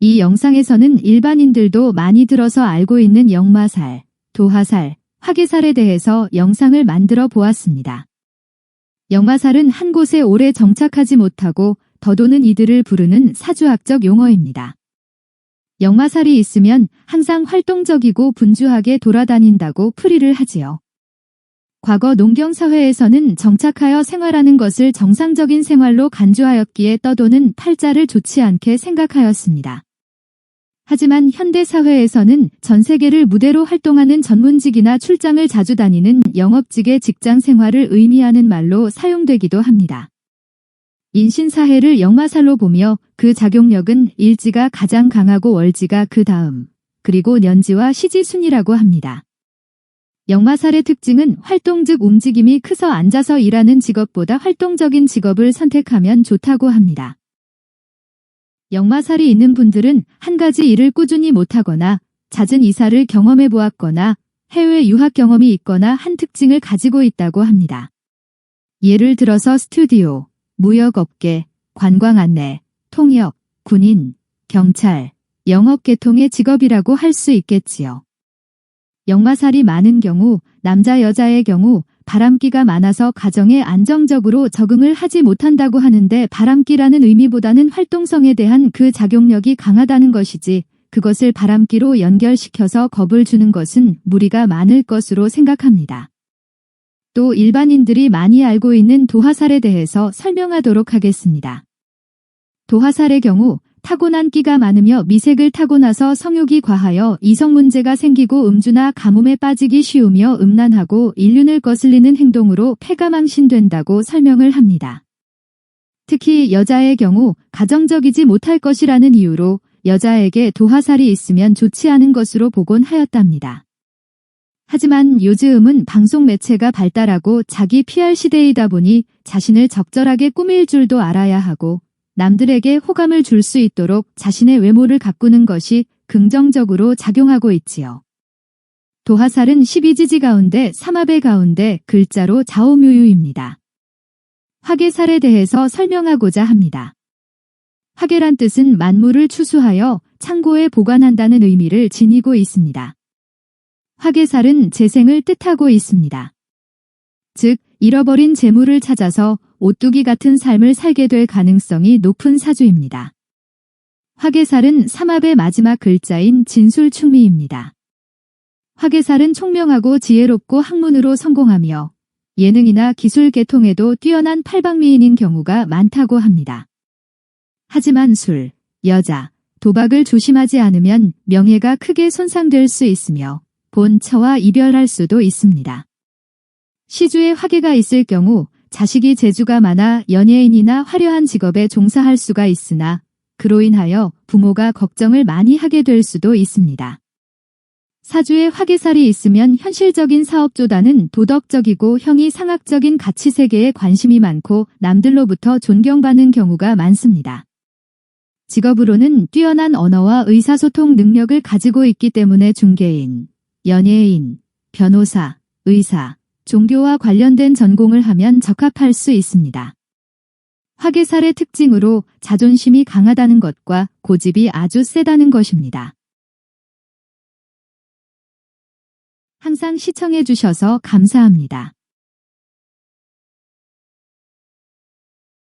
이 영상에서는 일반인들도 많이 들어서 알고 있는 역마살, 도하살, 화계살에 대해서 영상을 만들어 보았습니다. 역마살은 한 곳에 오래 정착하지 못하고 더도는 이들을 부르는 사주학적 용어입니다. 역마살이 있으면 항상 활동적이고 분주하게 돌아다닌다고 풀이를 하지요. 과거 농경사회에서는 정착하여 생활하는 것을 정상적인 생활로 간주하였기에 떠도는 팔자를 좋지 않게 생각하였습니다. 하지만 현대사회에서는 전 세계를 무대로 활동하는 전문직이나 출장을 자주 다니는 영업직의 직장 생활을 의미하는 말로 사용되기도 합니다. 인신사해를 역마살로 보며 그 작용력은 일지가 가장 강하고 월지가 그 다음, 그리고 년지와 시지순이라고 합니다. 역마살의 특징은 활동 즉 움직임이 크서 앉아서 일하는 직업보다 활동적인 직업을 선택하면 좋다고 합니다. 역마살이 있는 분들은 한 가지 일을 꾸준히 못하거나 잦은 이사를 경험해 보았거나 해외 유학 경험이 있거나 한 특징을 가지고 있다고 합니다. 예를 들어서 스튜디오, 무역업계, 관광안내, 통역, 군인, 경찰, 영업계통의 직업이라고 할 수 있겠지요. 역마살이 많은 경우, 남자 여자의 경우 바람기가 많아서 가정에 안정적으로 적응을 하지 못한다고 하는데 바람기라는 의미보다는 활동성에 대한 그 작용력이 강하다는 것이지 그것을 바람기로 연결시켜서 겁을 주는 것은 무리가 많을 것으로 생각합니다. 또 일반인들이 많이 알고 있는 도하살에 대해서 설명하도록 하겠습니다. 도하살의 경우 타고난 끼가 많으며 미색을 타고 나서 성욕이 과하여 이성 문제가 생기고 음주나 가뭄에 빠지기 쉬우며 음란하고 인륜을 거슬리는 행동으로 폐가망신된다고 설명을 합니다. 특히 여자의 경우 가정적이지 못할 것이라는 이유로 여자에게 도하살이 있으면 좋지 않은 것으로 보곤 하였답니다. 하지만 요즘은 방송 매체가 발달하고 자기 PR 시대이다 보니 자신을 적절하게 꾸밀 줄도 알아야 하고 남들에게 호감을 줄 수 있도록 자신의 외모를 가꾸는 것이 긍정적으로 작용하고 있지요. 도하살은 12지지 가운데 삼합의 가운데 글자로 좌우묘유입니다. 화계살에 대해서 설명하고자 합니다. 화계란 뜻은 만물을 추수하여 창고에 보관한다는 의미를 지니고 있습니다. 화계살은 재생을 뜻하고 있습니다. 즉, 잃어버린 재물을 찾아서 오뚜기 같은 삶을 살게 될 가능성이 높은 사주입니다. 화계살은 삼합의 마지막 글자인 진술충미입니다. 화계살은 총명하고 지혜롭고 학문으로 성공하며 예능이나 기술 계통에도 뛰어난 팔방미인인 경우가 많다고 합니다. 하지만 술, 여자, 도박을 조심하지 않으면 명예가 크게 손상될 수 있으며 본처와 이별할 수도 있습니다. 시주에 화계가 있을 경우 자식이 재주가 많아 연예인이나 화려한 직업에 종사할 수가 있으나 그로 인하여 부모가 걱정을 많이 하게 될 수도 있습니다. 사주에 화계살이 있으면 현실적인 사업보다는 도덕적이고 형이상학적인 가치세계에 관심이 많고 남들로부터 존경받는 경우가 많습니다. 직업으로는 뛰어난 언어와 의사소통 능력을 가지고 있기 때문에 중개인, 연예인, 변호사, 의사, 종교와 관련된 전공을 하면 적합할 수 있습니다. 화계살의 특징으로 자존심이 강하다는 것과 고집이 아주 세다는 것입니다. 항상 시청해 주셔서 감사합니다.